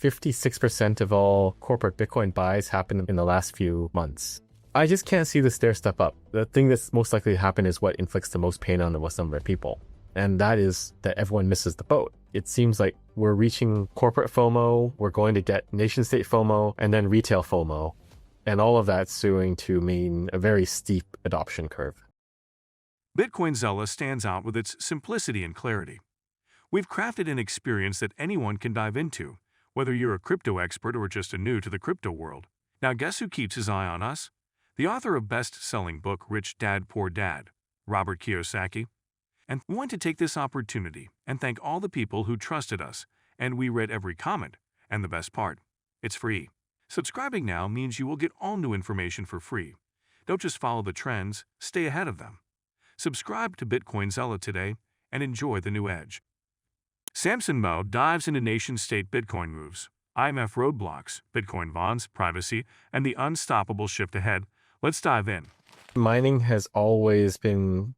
56% of all corporate Bitcoin buys happened in the last few months. I just can't see the stair step up. The thing that's most likely to happen is what inflicts the most pain on the most number of people. And that is that everyone misses the boat. It seems like we're reaching corporate FOMO, we're going to get nation state FOMO, and then retail FOMO. And all of that's going to mean a very steep adoption curve. Bitcoin Zela stands out with its simplicity and clarity. We've crafted an experience that anyone can dive into, whether you're a crypto expert or just a new to the crypto world. Now guess who keeps his eye on us? The author of best-selling book Rich Dad Poor Dad, Robert Kiyosaki. And we want to take this opportunity and thank all the people who trusted us, and we read every comment. And the best part, it's free. Subscribing now means you will get all new information for free. Don't just follow the trends, stay ahead of them. Subscribe to Bitcoin Zela today and enjoy the new edge. Samson Mow dives into nation-state Bitcoin moves, IMF roadblocks, Bitcoin bonds, privacy, and the unstoppable shift ahead. Let's dive in. Mining has always been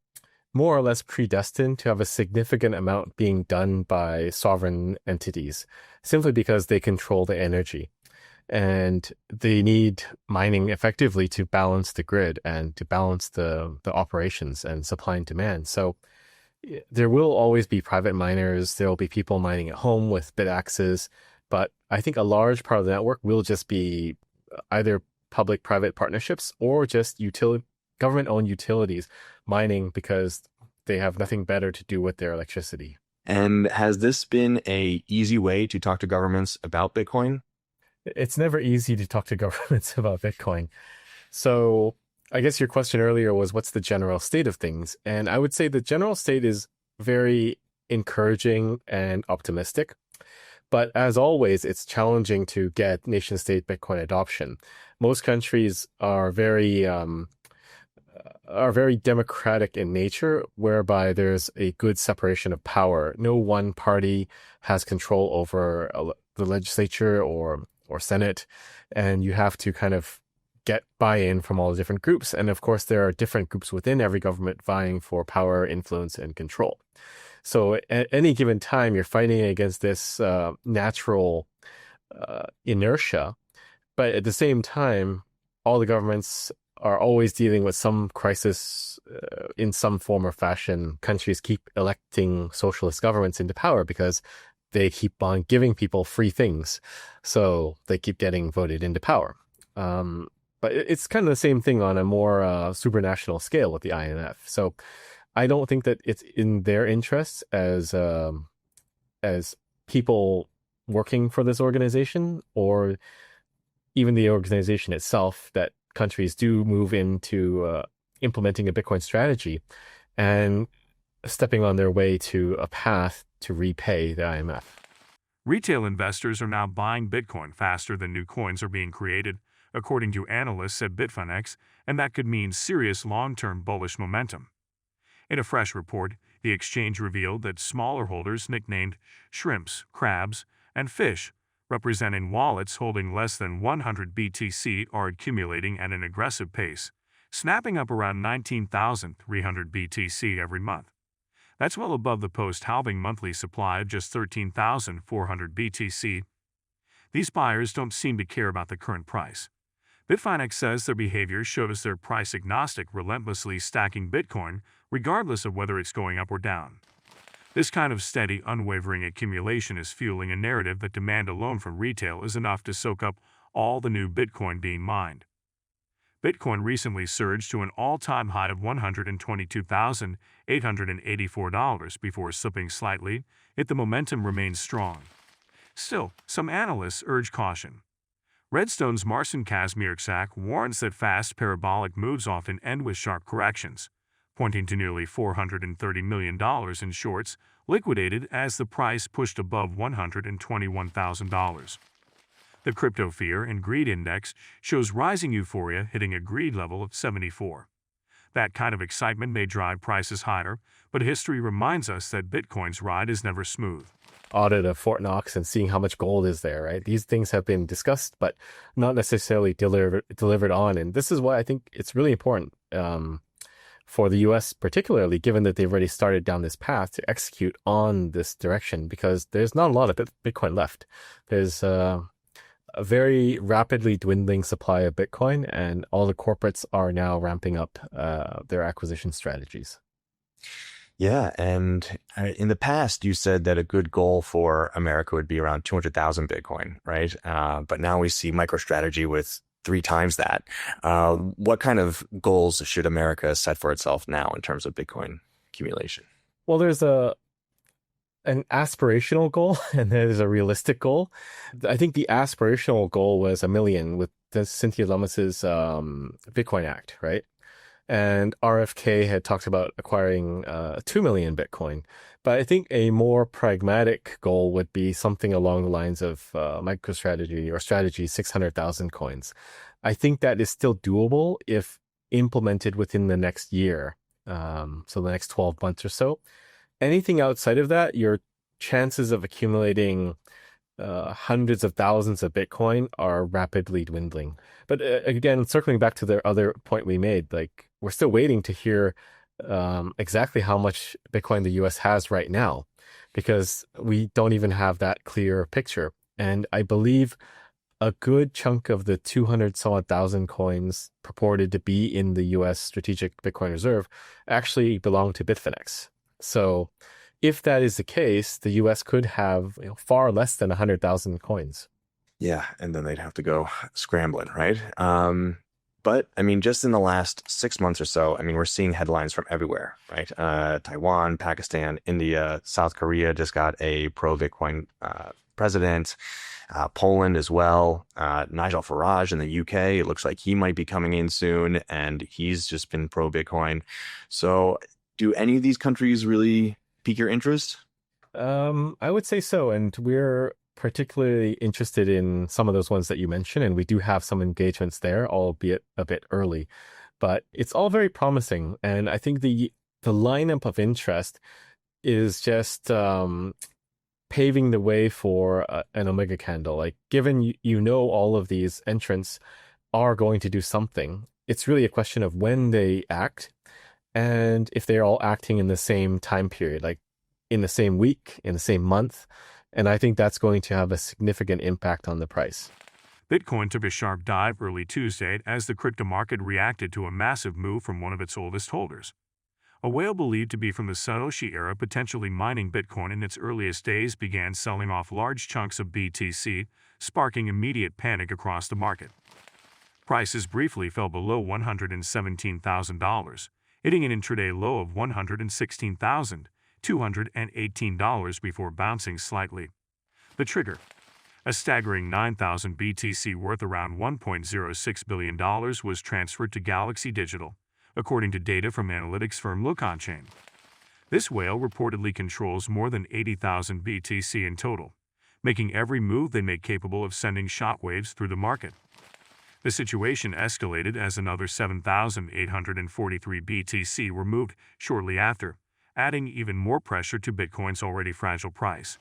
more or less predestined to have a significant amount being done by sovereign entities, simply because they control the energy. And they need mining effectively to balance the grid and to balance the operations and supply and demand. So there will always be private miners. There will be people mining at home with bit axes. But I think a large part of the network will just be either public-private partnerships or just government-owned utilities mining because they have nothing better to do with their electricity. And has this been an easy way to talk to governments about Bitcoin? It's never easy to talk to governments about Bitcoin. So I guess your question earlier was, what's the general state of things? And I would say the general state is very encouraging and optimistic. But as always, it's challenging to get nation-state Bitcoin adoption. Most countries are very democratic in nature, whereby there's a good separation of power. No one party has control over the legislature or Senate, and you have to kind of get buy-in from all the different groups. And of course, there are different groups within every government vying for power, influence, and control. So at any given time, you're fighting against this natural inertia. But at the same time, all the governments are always dealing with some crisis in some form or fashion. Countries keep electing socialist governments into power because they keep on giving people free things. So they keep getting voted into power. But it's kind of the same thing on a more supranational scale with the IMF. So I don't think that it's in their interests as people working for this organization, or even the organization itself, that countries do move into implementing a Bitcoin strategy and stepping on their way to a path to repay the IMF. Retail investors are now buying Bitcoin faster than new coins are being created, according to analysts at Bitfinex, and that could mean serious long-term bullish momentum. In a fresh report, the exchange revealed that smaller holders nicknamed shrimps, crabs, and fish, representing wallets holding less than 100 BTC, are accumulating at an aggressive pace, snapping up around 19,300 BTC every month. That's well above the post-halving monthly supply of just 13,400 BTC. These buyers don't seem to care about the current price. Bitfinex says their behavior shows they're price agnostic, relentlessly stacking Bitcoin regardless of whether it's going up or down. This kind of steady, unwavering accumulation is fueling a narrative that demand alone from retail is enough to soak up all the new Bitcoin being mined. Bitcoin recently surged to an all-time high of $122,884 before slipping slightly, yet the momentum remains strong. Still, some analysts urge caution. Redstone's Marcin Kazmierczak warns that fast parabolic moves often end with sharp corrections, pointing to nearly $430 million in shorts liquidated as the price pushed above $121,000. The Crypto Fear and Greed Index shows rising euphoria hitting a greed level of 74. That kind of excitement may drive prices higher, but history reminds us that Bitcoin's ride is never smooth. Audit of Fort Knox and seeing how much gold is there, right? These things have been discussed, but not necessarily delivered on. And this is why I think it's really important. for the US particularly, given that they've already started down this path to execute on this direction, because there's not a lot of Bitcoin left. There's a very rapidly dwindling supply of Bitcoin, and all the corporates are now ramping up their acquisition strategies. Yeah, and in the past, you said that a good goal for America would be around 200,000 Bitcoin, right? But now we see MicroStrategy with three times that. What kind of goals should America set for itself now in terms of Bitcoin accumulation? Well, there's an aspirational goal and there's a realistic goal. I think the aspirational goal was 1 million with the Cynthia Lummis's Bitcoin Act, right? And RFK had talked about acquiring 2 million Bitcoin. But I think a more pragmatic goal would be something along the lines of MicroStrategy or Strategy 600,000 coins. I think that is still doable if implemented within the next year, so the next 12 months or so. Anything outside of that, your chances of accumulating hundreds of thousands of Bitcoin are rapidly dwindling. But again, circling back to the other point we made, like we're still waiting to hear exactly how much Bitcoin the US has right now, because we don't even have that clear picture. And I believe a good chunk of the 200 some odd thousand coins purported to be in the US Strategic Bitcoin Reserve actually belong to Bitfinex. So if that is the case, the US could have far less than 100,000 coins. Yeah, and then they'd have to go scrambling, right? But I mean, just in the last 6 months or so, I mean, we're seeing headlines from everywhere, right? Taiwan, Pakistan, India, South Korea just got a pro-Bitcoin president. Poland as well. Nigel Farage in the UK, it looks like he might be coming in soon, and he's just been pro-Bitcoin. So do any of these countries really pique your interest? I would say so. And we're particularly interested in some of those ones that you mentioned, and we do have some engagements there, albeit a bit early. But it's all very promising. And I think the lineup of interest is just paving the way for an Omega candle. Like, given you know all of these entrants are going to do something, it's really a question of when they act and if they're all acting in the same time period, like in the same week, in the same month. And I think that's going to have a significant impact on the price. Bitcoin took a sharp dive early Tuesday as the crypto market reacted to a massive move from one of its oldest holders. A whale believed to be from the Satoshi era, potentially mining Bitcoin in its earliest days, began selling off large chunks of BTC, sparking immediate panic across the market. Prices briefly fell below $117,000, hitting an intraday low of $116,218 before bouncing slightly. The trigger, a staggering 9,000 BTC worth around $1.06 billion, was transferred to Galaxy Digital, according to data from analytics firm LookOnChain. This whale reportedly controls more than 80,000 BTC in total, making every move they make capable of sending shockwaves through the market. The situation escalated as another 7,843 BTC were moved shortly after, adding even more pressure to Bitcoin's already fragile price.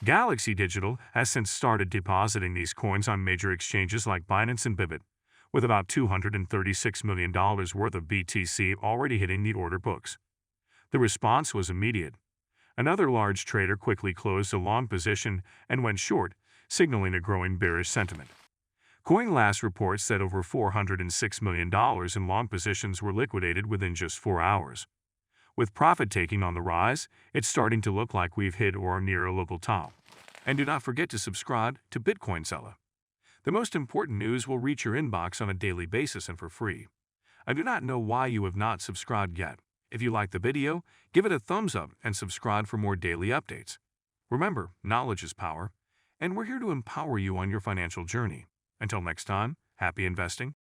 Galaxy Digital has since started depositing these coins on major exchanges like Binance and Bybit, with about $236 million worth of BTC already hitting the order books. The response was immediate. Another large trader quickly closed a long position and went short, signaling a growing bearish sentiment. CoinLast reports that over $406 million in long positions were liquidated within just 4 hours. With profit-taking on the rise, it's starting to look like we've hit or are near a local top. And do not forget to subscribe to Bitcoin Zela. The most important news will reach your inbox on a daily basis and for free. I do not know why you have not subscribed yet. If you liked the video, give it a thumbs up and subscribe for more daily updates. Remember, knowledge is power, and we're here to empower you on your financial journey. Until next time, happy investing.